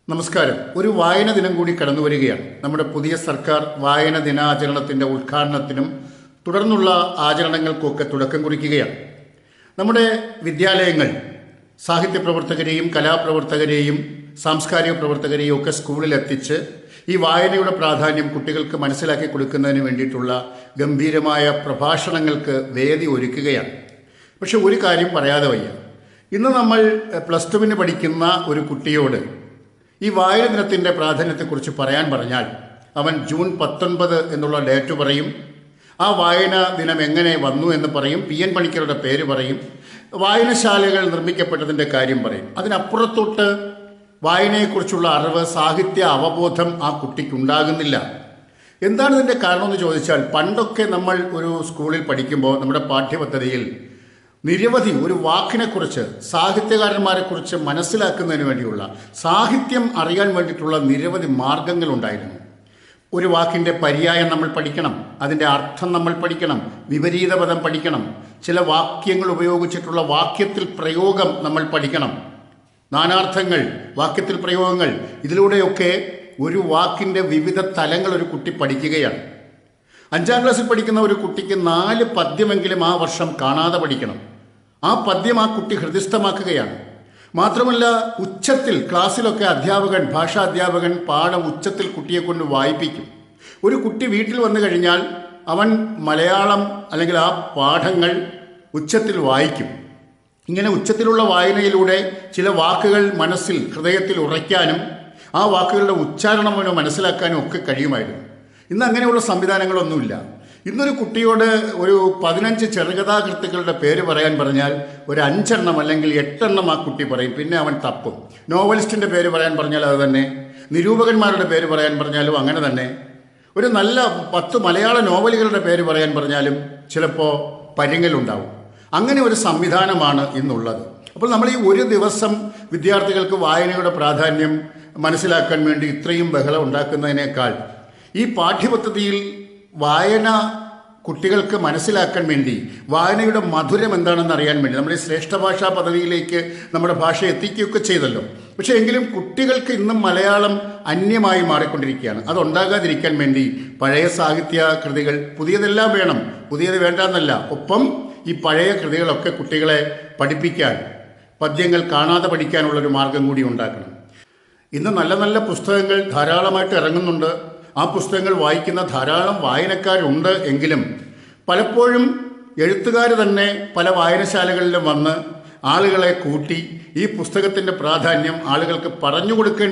നമസ്കാരം. ഒരു വായന ദിനം കൂടി കടന്നു വരികയാണ്. നമ്മുടെ പുതിയ സർക്കാർ വായന ദിനാചരണത്തിൻ്റെ ഉദ്ഘാടനത്തിനും തുടർന്നുള്ള ആചരണങ്ങൾക്കൊക്കെ തുടക്കം കുറിക്കുകയാണ്. നമ്മുടെ വിദ്യാലയങ്ങൾ സാഹിത്യ പ്രവർത്തകരെയും കലാപ്രവർത്തകരെയും സാംസ്കാരിക പ്രവർത്തകരെയും ഒക്കെ സ്കൂളിലെത്തിച്ച് ഈ വായനയുടെ പ്രാധാന്യം കുട്ടികൾക്ക് മനസ്സിലാക്കി കൊടുക്കുന്നതിന് വേണ്ടിയിട്ടുള്ള ഗംഭീരമായ പ്രഭാഷണങ്ങൾക്ക് വേദി ഒരുക്കുകയാണ്. പക്ഷെ ഒരു കാര്യം പറയാതെ വയ്യ. ഇന്ന് നമ്മൾ പ്ലസ് ടുവിന് പഠിക്കുന്ന ഒരു കുട്ടിയോട് ഈ വായന ദിനത്തിൻ്റെ പ്രാധാന്യത്തെക്കുറിച്ച് പറയാൻ പറഞ്ഞാൽ അവൻ ജൂൺ 19 എന്നുള്ള ഡേറ്റ് പറയും. ആ വായനാ ദിനം എങ്ങനെ വന്നു എന്ന് പറയും. PN പണിക്കരുടെ പേര് പറയും. വായനശാലകൾ നിർമ്മിക്കപ്പെട്ടതിൻ്റെ കാര്യം പറയും. അതിനപ്പുറത്തോട്ട് വായനയെക്കുറിച്ചുള്ള അറിവ്, സാഹിത്യ അവബോധം ആ കുട്ടിക്കുണ്ടാകുന്നില്ല. എന്താണ് ഇതിൻ്റെ കാരണമെന്ന് ചോദിച്ചാൽ, പണ്ടൊക്കെ നമ്മൾ ഒരു സ്കൂളിൽ പഠിക്കുമ്പോൾ നമ്മുടെ പാഠ്യപദ്ധതിയിൽ നിരവധി ഒരു വാക്കിനെക്കുറിച്ച്, സാഹിത്യകാരന്മാരെക്കുറിച്ച് മനസ്സിലാക്കുന്നതിന് വേണ്ടിയുള്ള, സാഹിത്യം അറിയാൻ വേണ്ടിയിട്ടുള്ള നിരവധി മാർഗങ്ങളുണ്ടായിരുന്നു. ഒരു വാക്കിൻ്റെ പര്യായം നമ്മൾ പഠിക്കണം, അതിൻ്റെ അർത്ഥം നമ്മൾ പഠിക്കണം, വിപരീത പദം പഠിക്കണം, ചില വാക്യങ്ങൾ ഉപയോഗിച്ചിട്ടുള്ള വാക്യത്തിൽ പ്രയോഗം നമ്മൾ പഠിക്കണം, നാനാർത്ഥങ്ങൾ, വാക്യത്തിൽ പ്രയോഗങ്ങൾ. ഇതിലൂടെയൊക്കെ ഒരു വാക്കിൻ്റെ വിവിധ തലങ്ങൾ ഒരു കുട്ടി പഠിക്കുകയാണ്. 5ാം ക്ലാസ്സിൽ പഠിക്കുന്ന ഒരു കുട്ടിക്ക് 4 പദ്യമെങ്കിലും ആ വർഷം കാണാതെ പഠിക്കണം. ആ പദ്യം ആ കുട്ടി ഹൃദിസ്ഥമാക്കുകയാണ്. മാത്രമല്ല, ഉച്ചത്തിൽ ക്ലാസ്സിലൊക്കെ ഭാഷാ അധ്യാപകൻ പാഠം ഉച്ചത്തിൽ കുട്ടിയെ കൊണ്ട് വായിപ്പിക്കും. ഒരു കുട്ടി വീട്ടിൽ വന്നു കഴിഞ്ഞാൽ അവൻ മലയാളം അല്ലെങ്കിൽ ആ പാഠങ്ങൾ ഉച്ചത്തിൽ വായിക്കും. ഇങ്ങനെ ഉച്ചത്തിലുള്ള വായനയിലൂടെ ചില വാക്കുകൾ മനസ്സിൽ, ഹൃദയത്തിൽ ഉറയ്ക്കാനും ആ വാക്കുകളുടെ ഉച്ചാരണം അവന് മനസ്സിലാക്കാനും ഒക്കെ കഴിയുമായിരുന്നു. ഇന്ന് അങ്ങനെയുള്ള സംവിധാനങ്ങളൊന്നുമില്ല. ഇന്നൊരു കുട്ടിയോട് ഒരു 15 ചെറുകഥാകൃത്തുക്കളുടെ പേര് പറയാൻ പറഞ്ഞാൽ ഒരു 5 എണ്ണം അല്ലെങ്കിൽ 8 എണ്ണം ആ കുട്ടി പറയും. പിന്നെ അവൻ തപ്പും. നോവലിസ്റ്റിൻ്റെ പേര് പറയാൻ പറഞ്ഞാൽ അത് തന്നെ, നിരൂപകന്മാരുടെ പേര് പറയാൻ പറഞ്ഞാലും അങ്ങനെ തന്നെ, ഒരു നല്ല 10 മലയാള നോവലുകളുടെ പേര് പറയാൻ പറഞ്ഞാലും ചിലപ്പോൾ പരുങ്ങലുണ്ടാവും. അങ്ങനെ ഒരു സംവിധാനമാണ് ഇന്നുള്ളത്. അപ്പോൾ നമ്മൾ ഈ ഒരു ദിവസം വിദ്യാർത്ഥികൾക്ക് വായനയുടെ പ്രാധാന്യം മനസ്സിലാക്കാൻ വേണ്ടി ഇത്രയും ബഹളം ഉണ്ടാക്കുന്നതിനേക്കാൾ ഈ പാഠ്യപദ്ധതിയിൽ വായന കുട്ടികൾക്ക് മനസ്സിലാക്കാൻ വേണ്ടി, വായനയുടെ മധുരം എന്താണെന്ന് അറിയാൻ വേണ്ടി നമ്മൾ ഈ ശ്രേഷ്ഠ ഭാഷാ പദവിയിലേക്ക് നമ്മുടെ ഭാഷ എത്തിക്കുകയൊക്കെ ചെയ്തല്ലോ. പക്ഷേ എങ്കിലും കുട്ടികൾക്ക് ഇന്നും മലയാളം അന്യമായി മാറിക്കൊണ്ടിരിക്കുകയാണ്. അതുണ്ടാകാതിരിക്കാൻ വേണ്ടി പഴയ സാഹിത്യ കൃതികൾ, പുതിയതെല്ലാം വേണം, പുതിയത് വേണ്ടെന്നല്ല, ഒപ്പം ഈ പഴയ കൃതികളൊക്കെ കുട്ടികളെ പഠിപ്പിക്കാൻ, പദ്യങ്ങൾ കാണാതെ പഠിക്കാനുള്ളൊരു മാർഗം കൂടി ഉണ്ടാക്കണം. ഇന്ന് നല്ല നല്ല പുസ്തകങ്ങൾ ധാരാളമായിട്ട് ഇറങ്ങുന്നുണ്ട്. ആ പുസ്തകങ്ങൾ വായിക്കുന്ന ധാരാളം വായനക്കാരുണ്ട്. എങ്കിലും പലപ്പോഴും എഴുത്തുകാർ തന്നെ പല വായനശാലകളിലും വന്ന് ആളുകളെ കൂട്ടി ഈ പുസ്തകത്തിൻ്റെ പ്രാധാന്യം ആളുകൾക്ക് പറഞ്ഞു കൊടുക്കേണ്ട